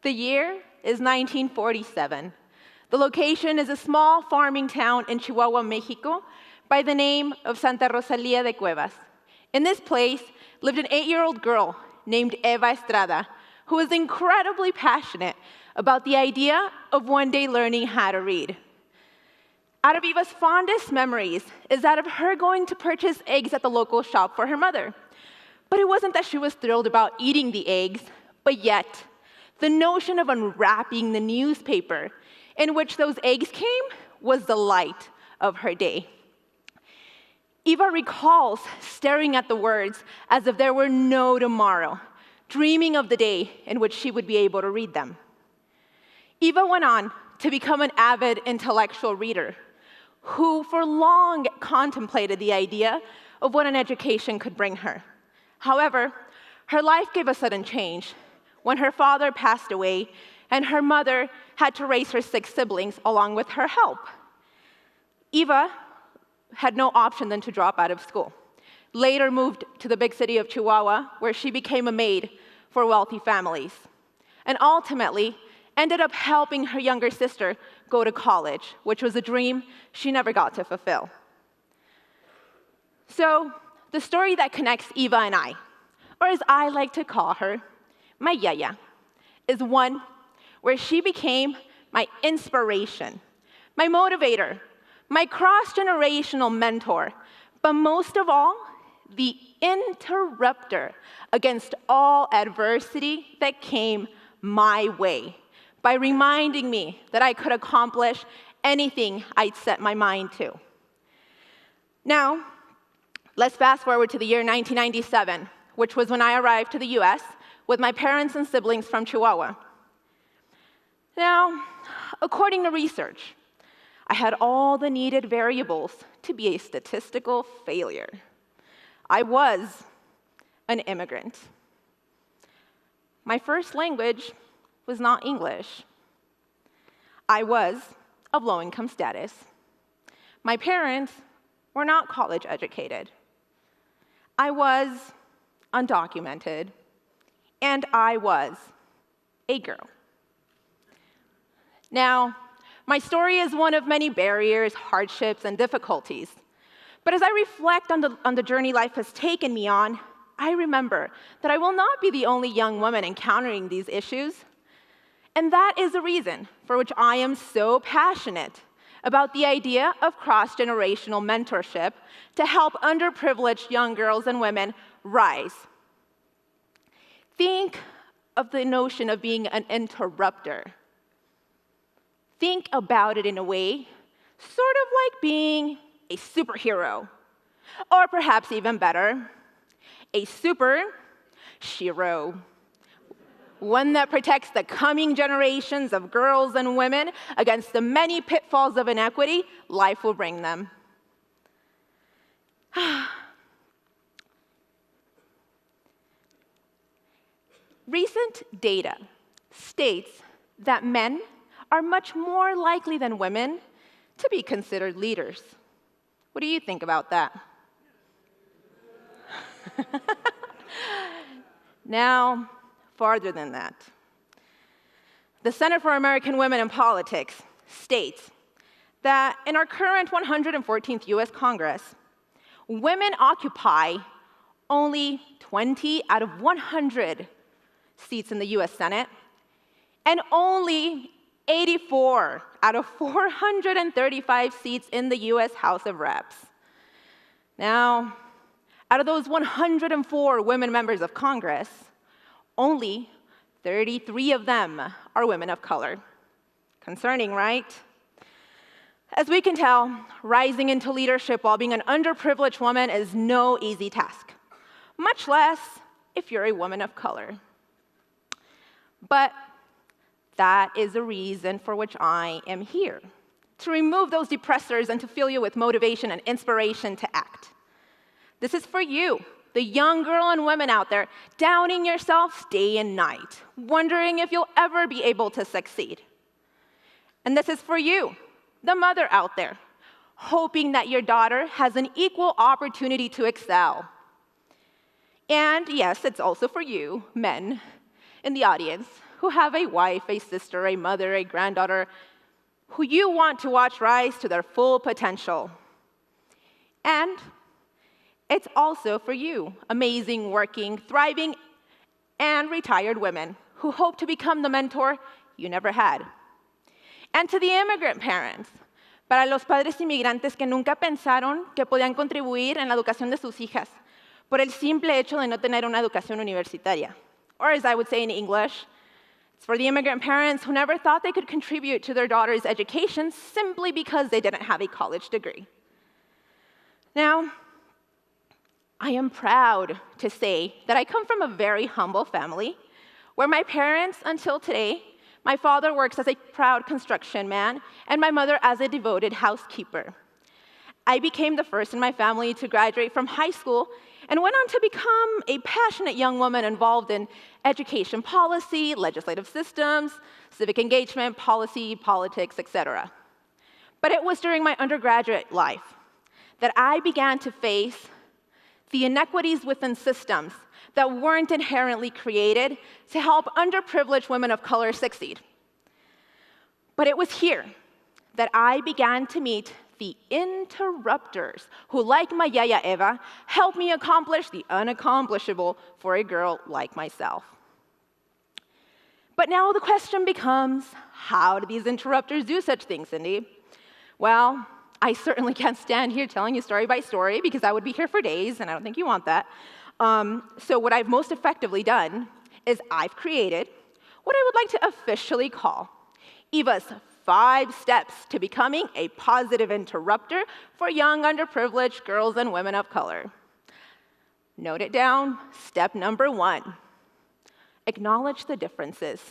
The year is 1947. The location is a small farming town in Chihuahua, Mexico, by the name of Santa Rosalia de Cuevas. In this place lived an 8-year-old girl named Eva Estrada, who was incredibly passionate about the idea of one day learning how to read. Out of Eva's fondest memories is that of her going to purchase eggs at the local shop for her mother. But it wasn't that she was thrilled about eating the eggs, but yet the notion of unwrapping the newspaper in which those eggs came was the light of her day. Eva recalls staring at the words as if there were no tomorrow, dreaming of the day in which she would be able to read them. Eva went on to become an avid intellectual reader who for long contemplated the idea of what an education could bring her. However, her life gave a sudden change when her father passed away and her mother had to raise her 6 siblings along with her help. Eva had no option than to drop out of school. Later moved to the big city of Chihuahua, where she became a maid for wealthy families, and ultimately ended up helping her younger sister go to college, which was a dream she never got to fulfill. So, the story that connects Eva and I, or as I like to call her, my yaya, is one where she became my inspiration, my motivator, my cross-generational mentor, but most of all, the interrupter against all adversity that came my way, by reminding me that I could accomplish anything I'd set my mind to. Now, let's fast forward to the year 1997, which was when I arrived to the US with my parents and siblings from Chihuahua. Now, according to research, I had all the needed variables to be a statistical failure. I was an immigrant. My first language was not English. I was of low-income status. My parents were not college educated. I was undocumented, and I was a girl. Now, my story is one of many barriers, hardships, and difficulties. But as I reflect on the journey life has taken me on, I remember that I will not be the only young woman encountering these issues. And that is the reason for which I am so passionate about the idea of cross-generational mentorship to help underprivileged young girls and women rise. Think of the notion of being an interrupter. Think about it in a way sort of like being a superhero, or perhaps even better, a super SHERO. One that protects the coming generations of girls and women against the many pitfalls of inequity life will bring them. Recent data states that men are much more likely than women to be considered leaders. What do you think about that? Now, farther than that. The Center for American Women in Politics states that in our current 114th US Congress, women occupy only 20 out of 100 seats in the US Senate, and only 84 out of 435 seats in the US House of Reps. Now, out of those 104 women members of Congress, only 33 of them are women of color. Concerning, right? As we can tell, rising into leadership while being an underprivileged woman is no easy task, much less if you're a woman of color. But that is the reason for which I am here, to remove those depressors and to fill you with motivation and inspiration to act. This is for you, the young girl and women out there doubting yourself day and night, wondering if you'll ever be able to succeed. And this is for you, the mother out there, hoping that your daughter has an equal opportunity to excel. And yes, it's also for you, men in the audience, who have a wife, a sister, a mother, a granddaughter, who you want to watch rise to their full potential. And it's also for you, amazing, working, thriving, and retired women who hope to become the mentor you never had. And to the immigrant parents, para los padres inmigrantes que nunca pensaron que podían contribuir en la educación de sus hijas por el simple hecho de no tener una educación universitaria. Or as I would say in English, it's for the immigrant parents who never thought they could contribute to their daughter's education simply because they didn't have a college degree. Now, I am proud to say that I come from a very humble family where my parents, until today, my father works as a proud construction man and my mother as a devoted housekeeper. I became the first in my family to graduate from high school and went on to become a passionate young woman involved in education policy, legislative systems, civic engagement, policy, politics, etc. But it was during my undergraduate life that I began to face the inequities within systems that weren't inherently created to help underprivileged women of color succeed. But it was here that I began to meet the interrupters who, like my yaya Eva, helped me accomplish the unaccomplishable for a girl like myself. But now the question becomes, how do these interrupters do such things, Cindy? Well, I certainly can't stand here telling you story by story because I would be here for days, and I don't think you want that. So what I've most effectively done is I've created what I would like to officially call Eva's 5 steps to becoming a positive interrupter for young, underprivileged girls and women of color. Note it down. Step number 1, acknowledge the differences.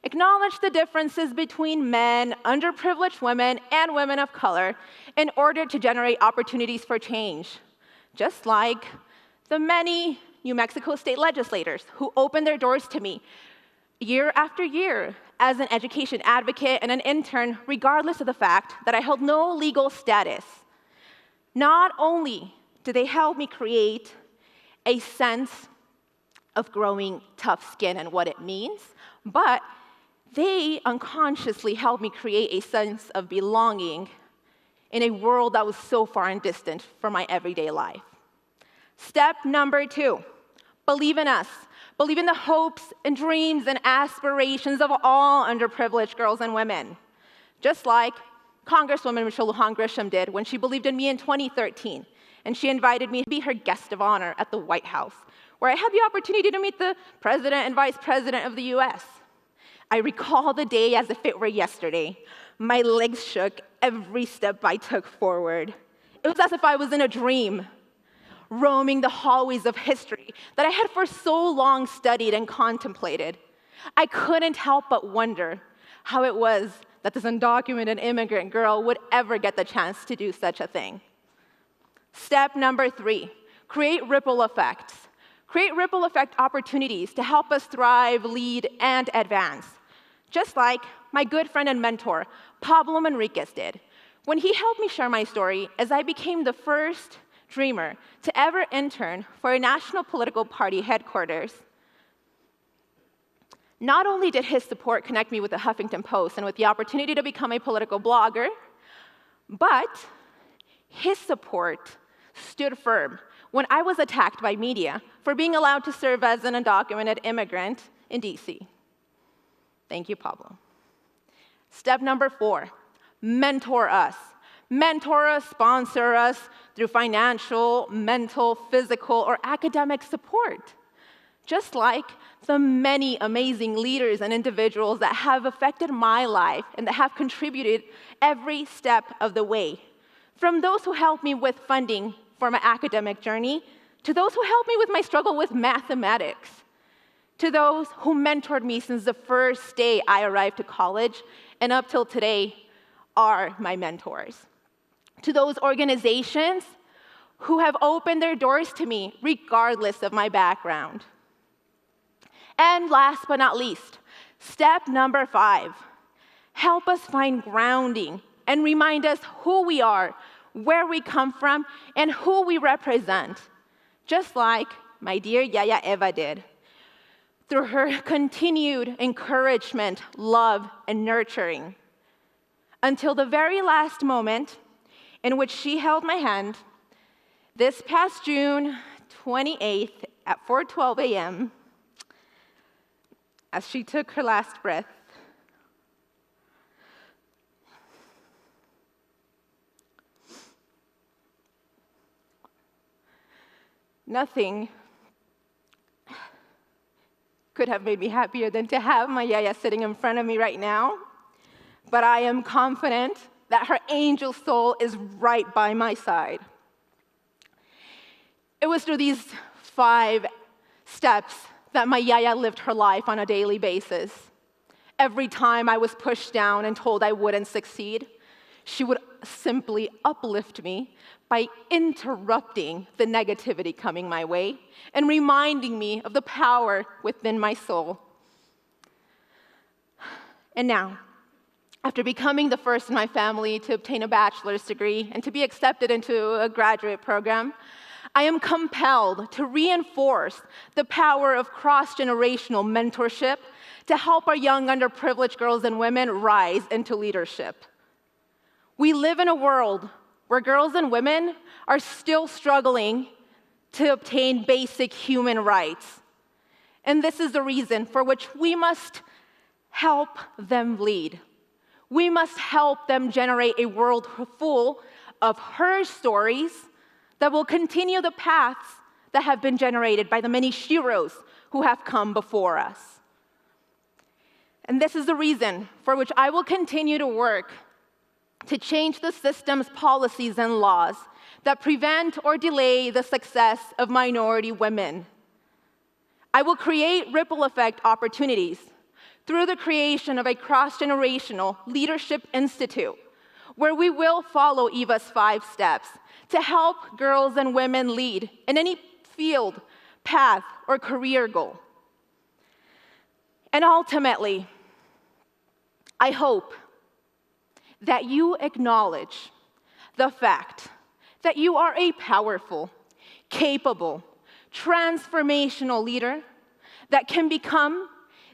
Acknowledge the differences between men, underprivileged women, and women of color in order to generate opportunities for change. Just like the many New Mexico state legislators who opened their doors to me year after year as an education advocate and an intern, regardless of the fact that I held no legal status. Not only did they help me create a sense of growing tough skin and what it means, but they unconsciously helped me create a sense of belonging in a world that was so far and distant from my everyday life. Step number 2, believe in us. Believe in the hopes and dreams and aspirations of all underprivileged girls and women, just like Congresswoman Michelle Lujan Grisham did when she believed in me in 2013, and she invited me to be her guest of honor at the White House, where I had the opportunity to meet the President and Vice President of the US. I recall the day as if it were yesterday. My legs shook every step I took forward. It was as if I was in a dream, roaming the hallways of history that I had for so long studied and contemplated. I couldn't help but wonder how it was that this undocumented immigrant girl would ever get the chance to do such a thing. Step number 3, create ripple effects. Create ripple effect opportunities to help us thrive, lead, and advance. Just like my good friend and mentor, Pablo Manriquez, did when he helped me share my story as I became the first dreamer to ever intern for a national political party headquarters. Not only did his support connect me with the Huffington Post and with the opportunity to become a political blogger, but his support stood firm when I was attacked by media for being allowed to serve as an undocumented immigrant in DC. Thank you, Pablo. Step number 4, mentor us. Mentor us, sponsor us through financial, mental, physical, or academic support. Just like the many amazing leaders and individuals that have affected my life and that have contributed every step of the way. From those who helped me with funding for my academic journey, to those who helped me with my struggle with mathematics, to those who mentored me since the first day I arrived to college and up till today are my mentors. To those organizations who have opened their doors to me regardless of my background. And last but not least, step number 5, help us find grounding and remind us who we are, where we come from, and who we represent, just like my dear Yaya Eva did. through her continued encouragement, love, and nurturing, until the very last moment in which she held my hand this past June 28th at 4:12 a.m. as she took her last breath. Nothing could have made me happier than to have my yaya sitting in front of me right now, but I am confident that her angel soul is right by my side. It was through these 5 steps that my yaya lived her life on a daily basis. Every time I was pushed down and told I wouldn't succeed, she would simply uplift me by interrupting the negativity coming my way and reminding me of the power within my soul. And now, after becoming the first in my family to obtain a bachelor's degree and to be accepted into a graduate program, I am compelled to reinforce the power of cross-generational mentorship to help our young underprivileged girls and women rise into leadership. We live in a world where girls and women are still struggling to obtain basic human rights. And this is the reason for which we must help them lead. We must help them generate a world full of her stories that will continue the paths that have been generated by the many SHEROs who have come before us. And this is the reason for which I will continue to work to change the systems, policies, and laws that prevent or delay the success of minority women. I will create ripple effect opportunities through the creation of a cross-generational leadership institute where we will follow Eva's 5 steps to help girls and women lead in any field, path, or career goal. And ultimately, I hope that you acknowledge the fact that you are a powerful, capable, transformational leader that can become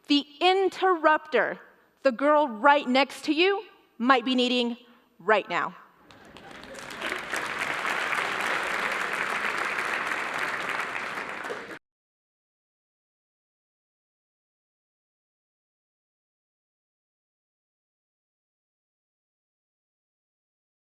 the interrupter the girl right next to you might be needing right now.